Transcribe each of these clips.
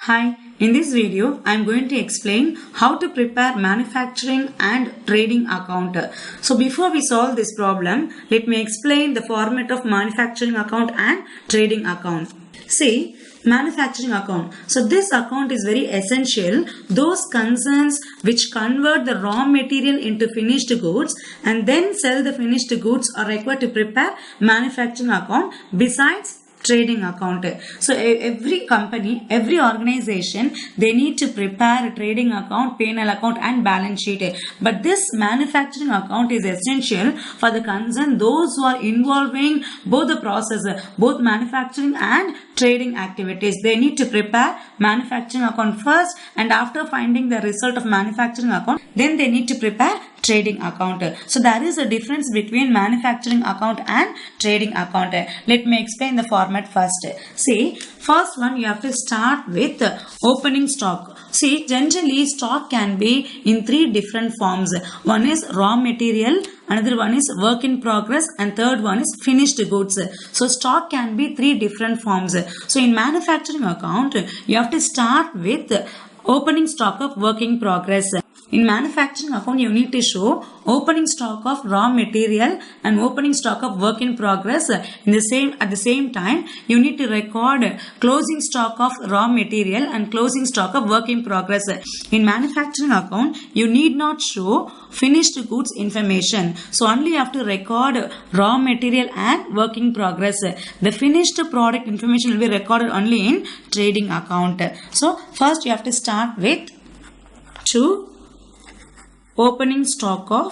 Hi, in this video I am going to explain how to prepare manufacturing and trading account. So before we solve this problem, let me explain the format of manufacturing account and trading account. See, manufacturing account. So this account is very essential. Those concerns which convert the raw material into finished goods and then sell the finished goods are required to prepare manufacturing account besides trading account. So every company, every organization, they need to prepare a trading account, P&L account and balance sheet. But this manufacturing account is essential for the concern those who are involving both the process, both manufacturing and trading activities. They need to prepare manufacturing account first, and after finding the result of manufacturing account, then they need to prepare trading account. So there is a difference between manufacturing account and trading account. Let me explain the format first. See, first one you have to start with opening stock. See, generally stock can be in three different forms. One is raw material, another one is work in progress, and third one is finished goods. So stock can be three different forms. So in manufacturing account, you have to start with opening stock of work in progress. In manufacturing account, you need to show opening stock of raw material and opening stock of work in progress. At the same time, you need to record closing stock of raw material and closing stock of work in progress. In manufacturing account, you need not show finished goods information. So only you have to record raw material and work in progress. The finished product information will be recorded only in trading account. So first you have to start with opening stock of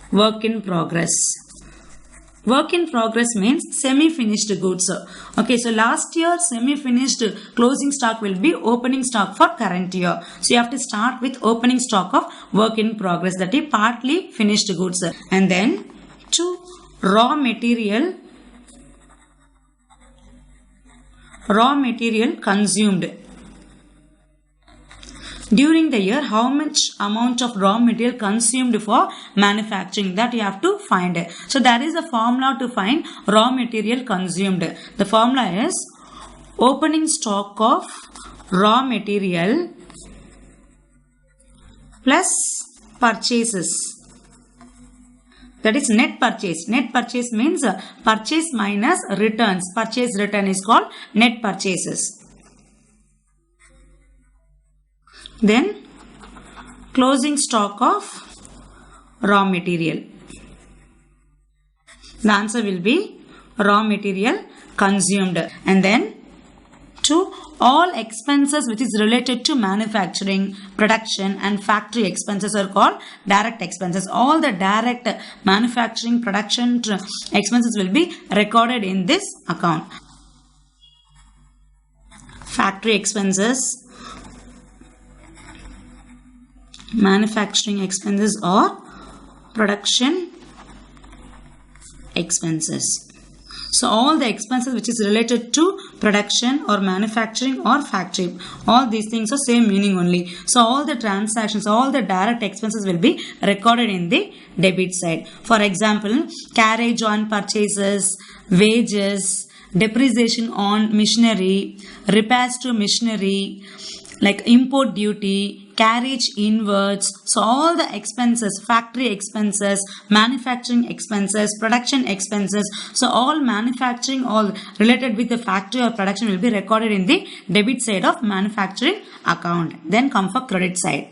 work in progress. Work in progress means semi-finished goods. Okay, so last year semi-finished closing stock will be opening stock for current year. So you have to start with opening stock of work in progress, that is partly finished goods. And then raw material consumed. During the year, how much amount of raw material consumed for manufacturing, that you have to find. So there is a formula to find raw material consumed. The formula is opening stock of raw material plus purchases. That is net purchase. Net purchase means purchase minus returns. Purchase return is called net purchases. Then closing stock of raw material. The answer will be raw material consumed. And then all expenses which is related to manufacturing, production and factory expenses are called direct expenses. All the direct manufacturing, production expenses will be recorded in this account. Factory expenses, manufacturing expenses or production expenses. So all the expenses which is related to production or manufacturing or factory, all these things are same meaning only. So all the transactions, all the direct expenses will be recorded in the debit side. For example, carriage on purchases, wages, depreciation on machinery, repairs to machinery, like import duty, carriage inwards. So all the expenses, factory expenses, manufacturing expenses, production expenses, so all manufacturing, all related with the factory or production will be recorded in the debit side of manufacturing account. Then come for credit side.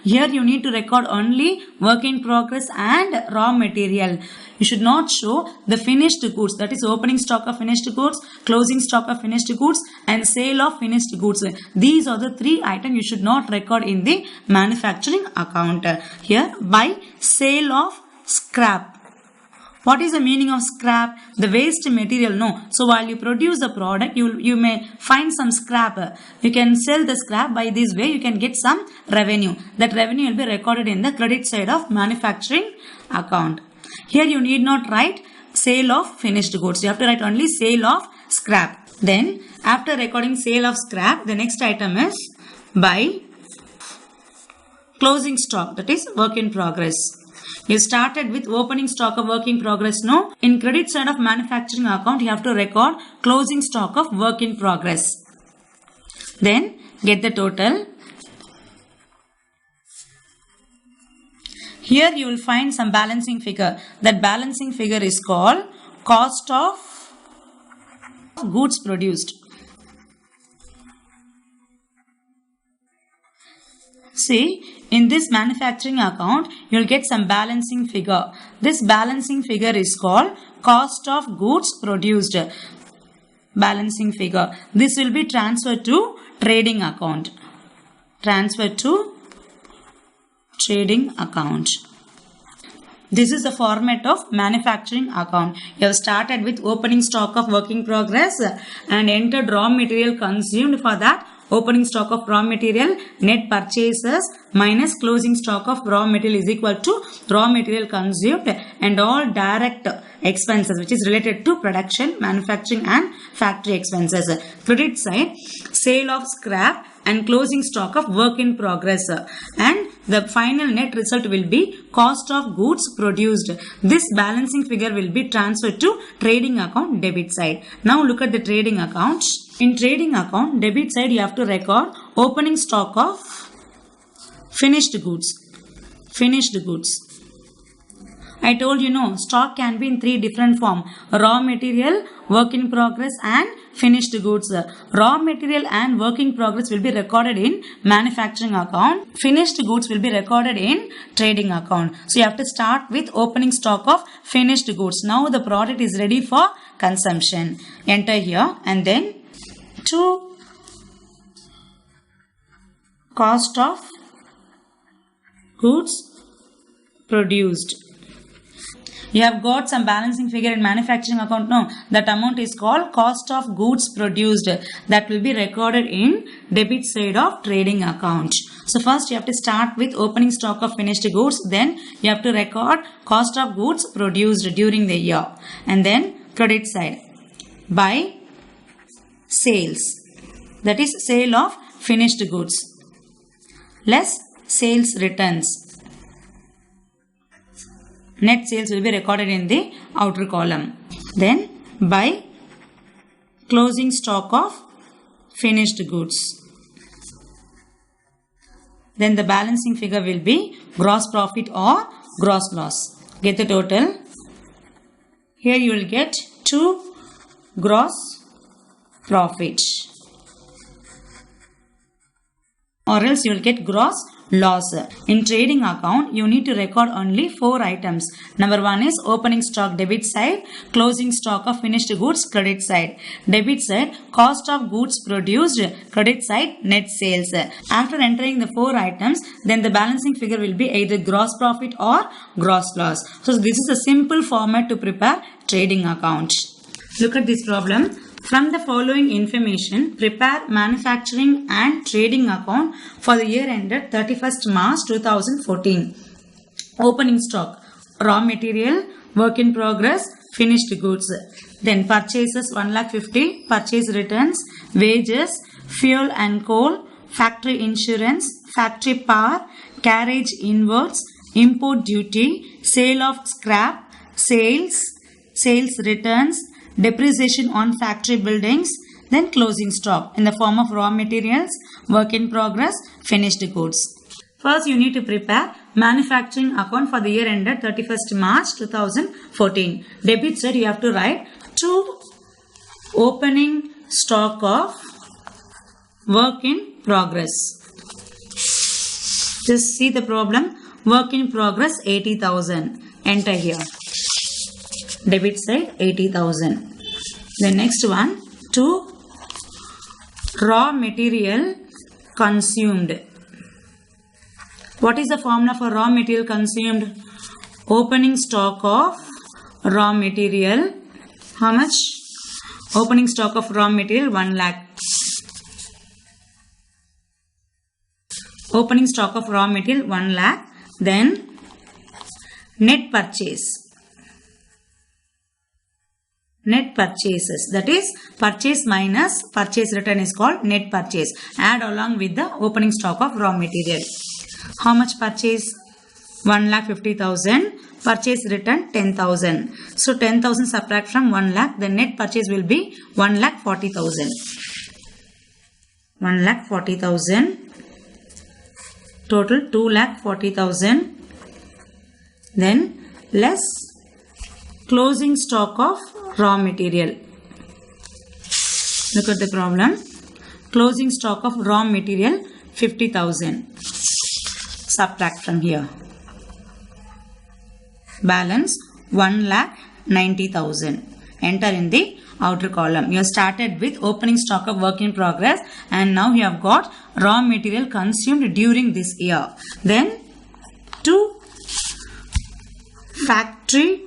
Here you need to record only work in progress and raw material. You should not show the finished goods, that is opening stock of finished goods, closing stock of finished goods and sale of finished goods. These are the three items you should not record in the manufacturing account. Here, by sale of scrap. What is the meaning of scrap? The waste material, no. So while you produce the product, you may find some scrap. You can sell the scrap. By this way, you can get some revenue. That revenue will be recorded in the credit side of manufacturing account. Here you need not write sale of finished goods. You have to write only sale of scrap. Then after recording sale of scrap, the next item is by closing stock, that is work in progress. You started with opening stock of work in progress, no? In credit side of manufacturing account, you have to record closing stock of work in progress. Then get the total. Here you will find some balancing figure. That balancing figure is called cost of goods produced. See, in this manufacturing account, you will get some balancing figure. This balancing figure is called cost of goods produced. Balancing figure. This will be transferred to trading account. Transfer to trading account. This is the format of manufacturing account. You have started with opening stock of work in progress and entered raw material consumed. For that, opening stock of raw material, net purchases minus closing stock of raw material is equal to raw material consumed and all direct expenses which is related to production, manufacturing and factory expenses. Credit side, sale of scrap and closing stock of work in progress, and the final net result will be cost of goods produced. This balancing figure will be transferred to trading account debit side. Now look at the trading account. In trading account debit side you have to record opening stock of finished goods. Finished goods. I told you no, stock can be in three different forms: raw material, work in progress and finished goods. Raw material and work in progress will be recorded in manufacturing account. Finished goods will be recorded in trading account. So you have to start with opening stock of finished goods. Now the product is ready for consumption. Enter here and then to cost of goods produced. You have got some balancing figure in manufacturing account. No, that amount is called cost of goods produced. That will be recorded in debit side of trading account. So first you have to start with opening stock of finished goods. Then you have to record cost of goods produced during the year. And then credit side by sales. That is sale of finished goods. Less sales returns. Net sales will be recorded in the outer column. Then by closing stock of finished goods. Then the balancing figure will be gross profit or gross loss. Get the total. Here you will get 2 gross profit. Or else you will get gross loss. In trading account, you need to record only 4 items. Number 1 is opening stock debit side, closing stock of finished goods credit side. Debit side, cost of goods produced, credit side, net sales. After entering the 4 items, then the balancing figure will be either gross profit or gross loss. So this is a simple format to prepare trading account. Look at this problem. From the following information, prepare manufacturing and trading account for the year ended 31st March 2014. Opening stock, raw material, work in progress, finished goods. Then purchases 1,50,000, purchase returns, wages, fuel and coal, factory insurance, factory power, carriage inwards, import duty, sale of scrap, sales returns, depreciation on factory buildings, then closing stock in the form of raw materials, work in progress, finished goods. First, you need to prepare manufacturing account for the year ended 31st March 2014. Debit side, you have to write to opening stock of work in progress. Just see the problem. Work in progress 80,000. Enter here. Debit side 80,000. The next one, to raw material consumed. What is the formula for raw material consumed? Opening stock of raw material. How much? Opening stock of raw material 1 lakh. Opening stock of raw material 1 lakh. Then net purchase. Net purchases, that is purchase minus purchase return is called net purchase. Add along with the opening stock of raw material. How much purchase? 1,50,000. Purchase return 10,000. So 10,000 subtract from 1 lakh. The net purchase will be 1,40,000. 1,40,000. Total 2,40,000. Then less closing stock of raw material. Look at the problem. Closing stock of raw material 50,000. Subtract from here. Balance 1,90,000. Enter in the outer column. You have started with opening stock of work in progress and now you have got raw material consumed during this year. Then to factory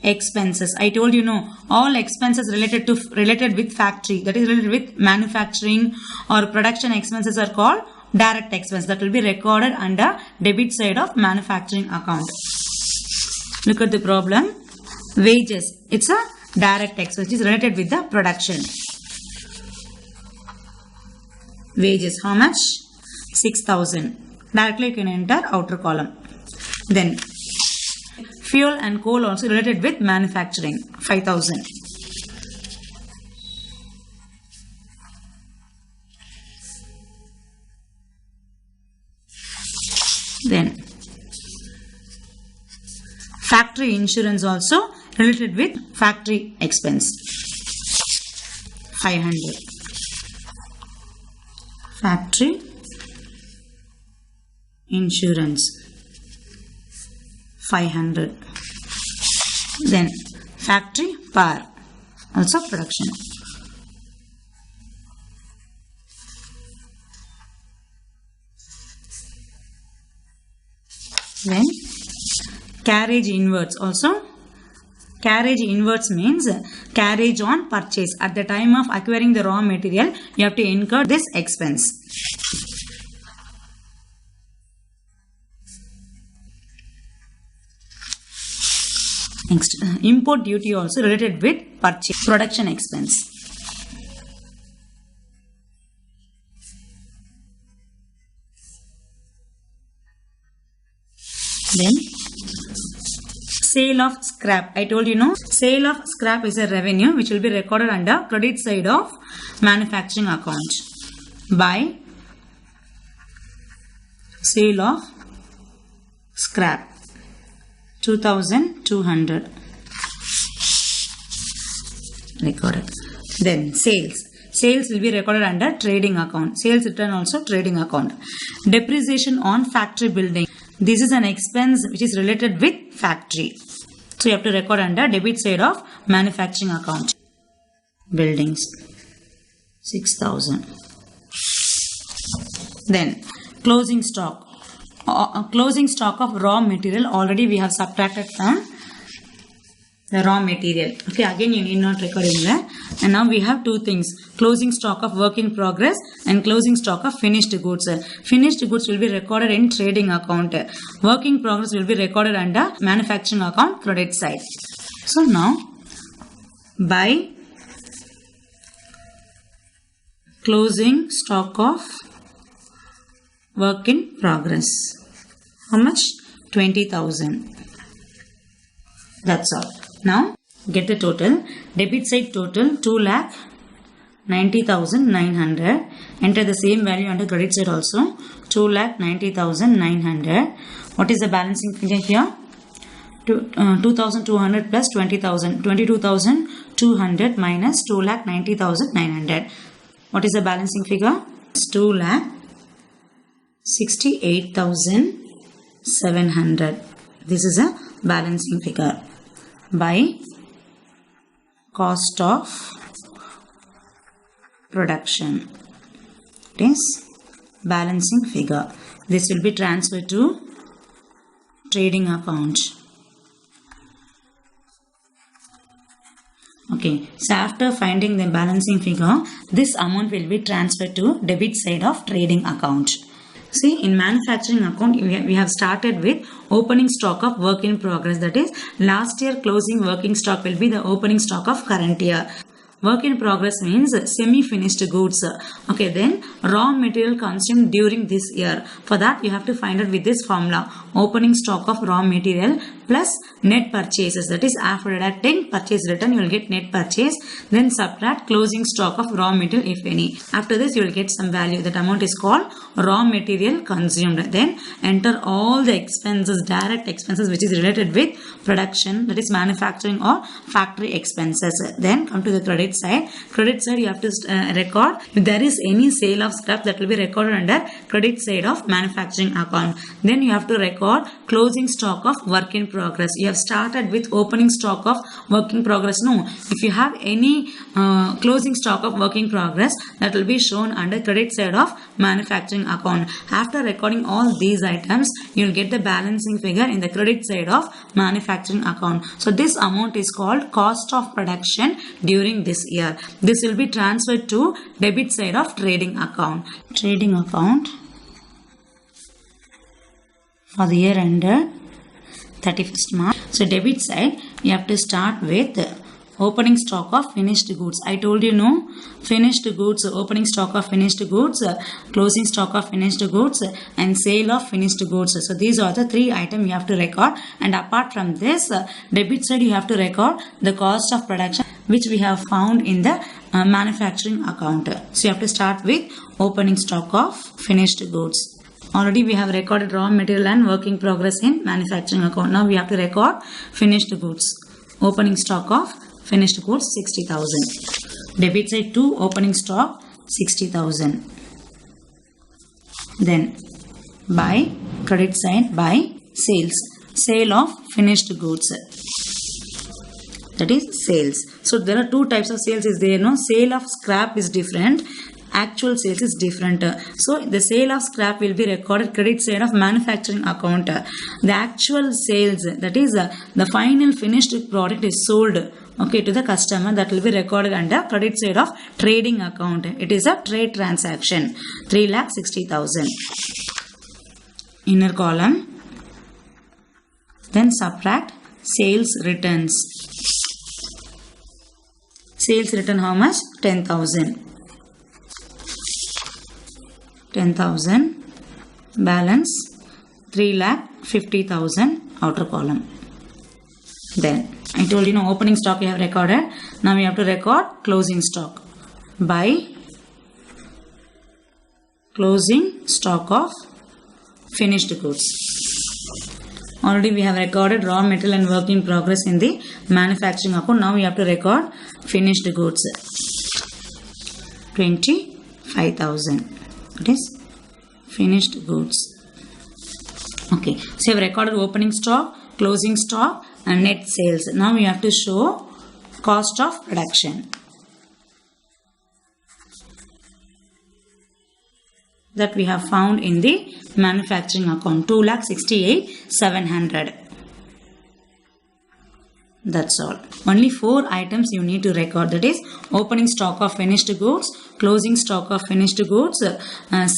expenses. I told you no, all expenses related with factory, that is related with manufacturing or production expenses are called direct expense. That will be recorded under debit side of manufacturing account. Look at the problem. Wages. It's a direct expense. It is related with the production. Wages. How much? 6,000. Directly you can enter outer column. Then fuel and coal also related with manufacturing. 5,000. Then factory insurance also related with factory expense. 500. Factory insurance 500. Then factory power, also production. Then carriage inwards also. Carriage inwards means carriage on purchase. At the time of acquiring the raw material, you have to incur this expense. Next, import duty also related with purchase, production expense. Then sale of scrap. I told you no, sale of scrap is a revenue which will be recorded under credit side of manufacturing account. By sale of scrap 2,200 recorded. Then sales. Sales will be recorded under trading account. Sales return also trading account. Depreciation on factory building. This is an expense which is related with factory. So you have to record under debit side of manufacturing account. Buildings 6,000. Then closing stock. Closing stock of raw material already we have subtracted from the raw material. Okay, again you need not record in there. And now we have two things: closing stock of work in progress and closing stock of finished goods. Finished goods will be recorded in trading account. Work in progress will be recorded under manufacturing account credit side. So now by closing stock of work in progress. How much? 20,000. That's all. Now get the total. Debit side total 2,90,900. Enter the same value under credit side also. 2,90,900. What is the balancing figure here? 2,200 plus 20,000. 22,200 minus 2,90,900. What is the balancing figure? It's 2,68,700. This is a balancing figure. By cost of production. It is balancing figure. This will be transferred to trading account. Okay, so after finding the balancing figure, this amount will be transferred to debit side of trading account. See, in manufacturing account, we have started with opening stock of work in progress. That is, last year closing working stock will be the opening stock of current year. work in progress means semi-finished goods. Okay, then raw material consumed during this year. For that, you have to find out with this formula. Opening stock of raw material plus net purchases. That is, after deducting purchase return, you will get net purchase. Then subtract closing stock of raw material if any. After this, you will get some value. That amount is called raw material consumed. Then enter all the expenses, direct expenses which is related with production, that is manufacturing or factory expenses. Then come to the credit side. Credit side, you have to record if there is any sale of scrap, that will be recorded under credit side of manufacturing account. Then you have to record closing stock of work in progress. You have started with opening stock of work in progress. No, if you have any closing stock of work in progress, that will be shown under credit side of manufacturing account. After recording all these items, you will get the balancing figure in the credit side of manufacturing account. So this amount is called cost of production during this year. This will be transferred to debit side of trading account. Trading account for the year ended 31st March. So debit side, you have to start with opening stock of finished goods. I told you, no, finished goods, opening stock of finished goods, closing stock of finished goods, and sale of finished goods. So these are the three items you have to record. And apart from this, debit side, you have to record the cost of production which we have found in the manufacturing account. So you have to start with opening stock of finished goods. Already we have recorded raw material and work in progress in manufacturing account. Now we have to record finished goods. Opening stock of finished goods 60,000. Debit side 2, opening stock 60,000. Then by credit side, by sales. Sale of finished goods. That is sales. So there are two types of sales is there. No, sale of scrap is different. Actual sales is different. So the sale of scrap will be recorded credit side of manufacturing account. The actual sales, that is the final finished product is sold, okay, to the customer, that will be recorded under credit side of trading account. It is a trade transaction. 3,60,000. Inner column. Then subtract sales returns. Sales return how much? 10,000. 10,000. Balance 3,50,000. Outer column. Then I told you, no, opening stock you have recorded. Now we have to record closing stock. By closing stock of finished goods. Already we have recorded raw material and work in progress in the manufacturing account. Now we have to record finished goods. 25,000. That is finished goods. Okay. So we have recorded opening stock, closing stock, and net sales. Now we have to show cost of production. That we have found in the manufacturing account. 2,68,700. That's all. Only 4 items you need to record. That is opening stock of finished goods, closing stock of finished goods,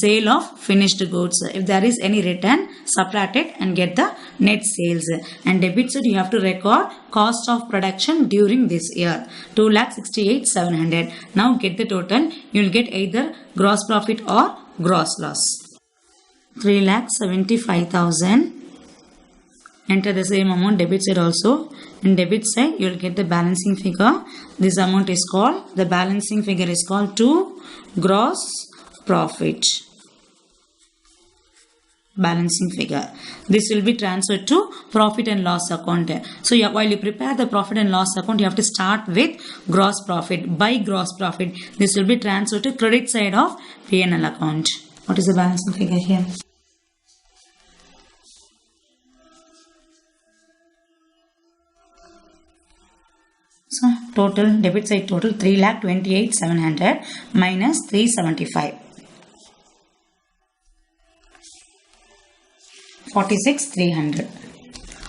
sale of finished goods. If there is any return, subtract it and get the net sales. And debit side, you have to record cost of production during this year. 2,68,700. Now get the total. You will get either gross profit or gross loss. 3,75,000. Enter the same amount debit side also. In debit side, you will get the balancing figure. This amount is called, the balancing figure is called to gross profit. Balancing figure. This will be transferred to profit and loss account. So while you prepare the profit and loss account, you have to start with gross profit. By gross profit, this will be transferred to credit side of P&L account. What is the balancing figure here? So total debit side total 3,28,700 minus 375. 46,300.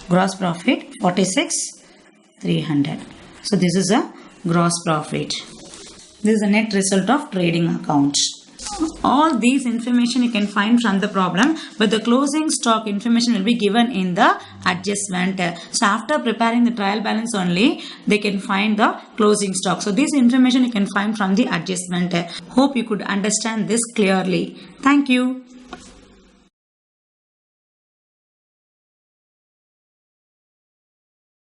Gross profit 46,300. So this is a gross profit. This is the net result of trading account. All these information you can find from the problem, but the closing stock information will be given in the adjustment. So after preparing the trial balance only, they can find the closing stock. So this information you can find from the adjustment. Hope you could understand this clearly. Thank you.